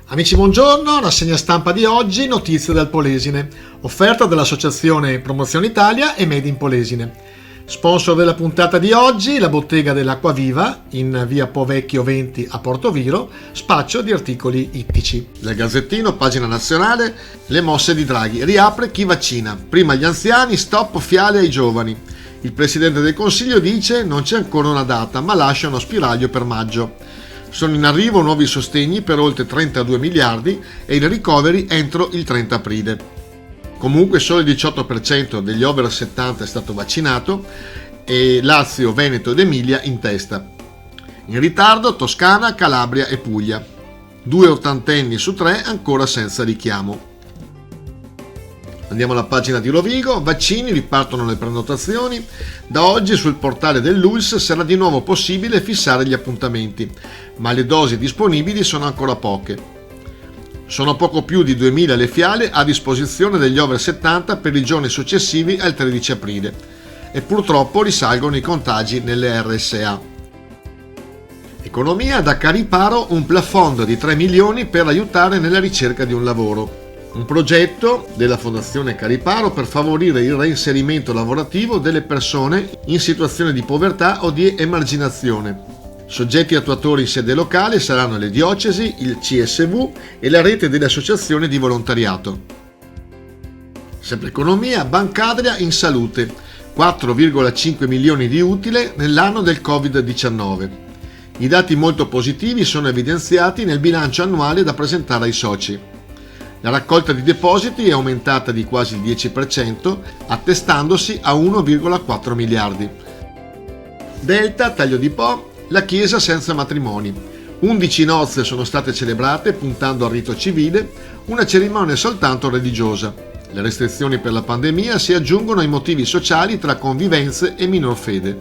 Amici, buongiorno, rassegna stampa di oggi, notizie dal Polesine, offerta dell'Associazione Promozione Italia e Made in Polesine. Sponsor della puntata di oggi, la bottega dell'Acqua Viva, in via Po Vecchio 20 a Portoviro, spaccio di articoli ittici. Del Gazzettino, pagina nazionale, le mosse di Draghi, riapre chi vaccina, prima gli anziani, stop fiale ai giovani. Il Presidente del Consiglio dice non c'è ancora una data, ma lascia uno spiraglio per maggio. Sono in arrivo nuovi sostegni per oltre 32 miliardi e il recovery entro il 30 aprile. Comunque solo il 18% degli over 70 è stato vaccinato e Lazio, Veneto ed Emilia in testa. In ritardo Toscana, Calabria e Puglia. 2 ottantenni su 3 ancora senza richiamo. Andiamo alla pagina di Rovigo, vaccini, ripartono le prenotazioni. Da oggi sul portale dell'ULSS sarà di nuovo possibile fissare gli appuntamenti, ma le dosi disponibili sono ancora poche. Sono poco più di 2000 le fiale a disposizione degli over 70 per i giorni successivi al 13 aprile e purtroppo risalgono i contagi nelle RSA. Economia, da Cariparo un plafond di 3 milioni per aiutare nella ricerca di un lavoro. Un progetto della Fondazione Cariparo per favorire il reinserimento lavorativo delle persone in situazione di povertà o di emarginazione. Soggetti attuatori in sede locale saranno le diocesi, il CSV e la rete delle associazioni di volontariato. Sempre economia, Bancadria in salute, 4,5 milioni di utile nell'anno del Covid-19. I dati molto positivi sono evidenziati nel bilancio annuale da presentare ai soci. La raccolta di depositi è aumentata di quasi il 10%, attestandosi a 1,4 miliardi. Delta, taglio di Po, la Chiesa senza matrimoni. 11 nozze sono state celebrate puntando al rito civile, una cerimonia soltanto religiosa. Le restrizioni per la pandemia si aggiungono ai motivi sociali tra convivenze e minor fede.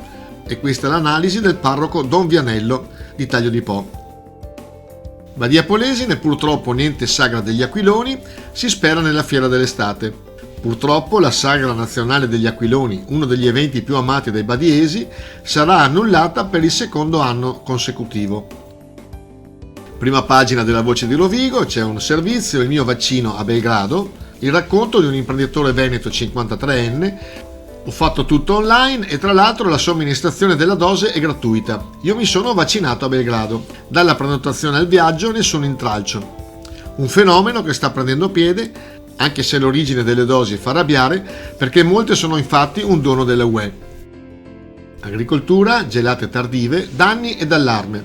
E questa è l'analisi del parroco Don Vianello di Taglio di Po. Badia Polesine, purtroppo niente sagra degli aquiloni, si spera nella fiera dell'estate. Purtroppo la sagra nazionale degli aquiloni, uno degli eventi più amati dai badiesi, sarà annullata per il secondo anno consecutivo. Prima pagina della Voce di Rovigo, c'è un servizio, il mio vaccino a Belgrado, il racconto di un imprenditore veneto 53enne. Ho fatto tutto online e tra l'altro la somministrazione della dose è gratuita. Io mi sono vaccinato a Belgrado. Dalla prenotazione al viaggio nessun intralcio. Un fenomeno che sta prendendo piede, anche se l'origine delle dosi fa arrabbiare, perché molte sono infatti un dono della UE. Agricoltura, gelate tardive, danni ed allarme.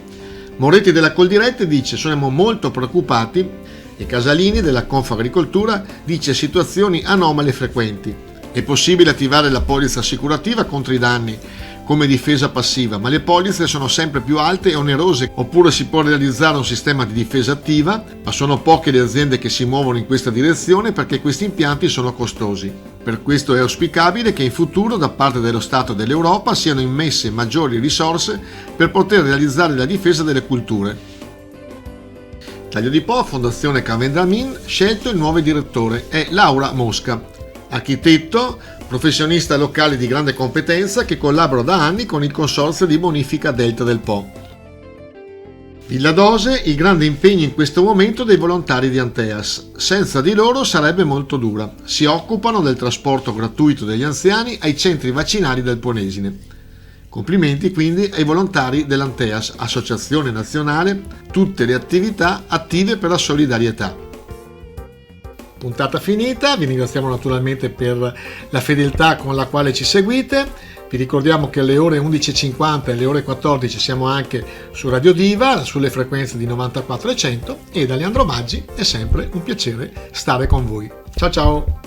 Moretti della Coldiretti dice siamo molto preoccupati e Casalini della Confagricoltura dice situazioni anomale frequenti. È possibile attivare la polizza assicurativa contro i danni come difesa passiva, ma le polizze sono sempre più alte e onerose, oppure si può realizzare un sistema di difesa attiva, ma sono poche le aziende che si muovono in questa direzione perché questi impianti sono costosi. Per questo è auspicabile che in futuro da parte dello Stato e dell'Europa siano immesse maggiori risorse per poter realizzare la difesa delle culture. Taglio di Po, Fondazione Cavendramin, scelto il nuovo direttore, è Laura Mosca. Architetto, professionista locale di grande competenza che collabora da anni con il consorzio di bonifica Delta del Po. Villa Dose, il grande impegno in questo momento dei volontari di Anteas. Senza di loro sarebbe molto dura. Si occupano del trasporto gratuito degli anziani ai centri vaccinali del Polesine. Complimenti quindi ai volontari dell'Anteas, associazione nazionale, tutte le attività attive per la solidarietà. Puntata finita, vi ringraziamo naturalmente per la fedeltà con la quale ci seguite. Vi ricordiamo che alle ore 11.50 e alle ore 14 siamo anche su Radio Diva, sulle frequenze di 94 e 100 e da Leandro Maggi è sempre un piacere stare con voi. Ciao ciao!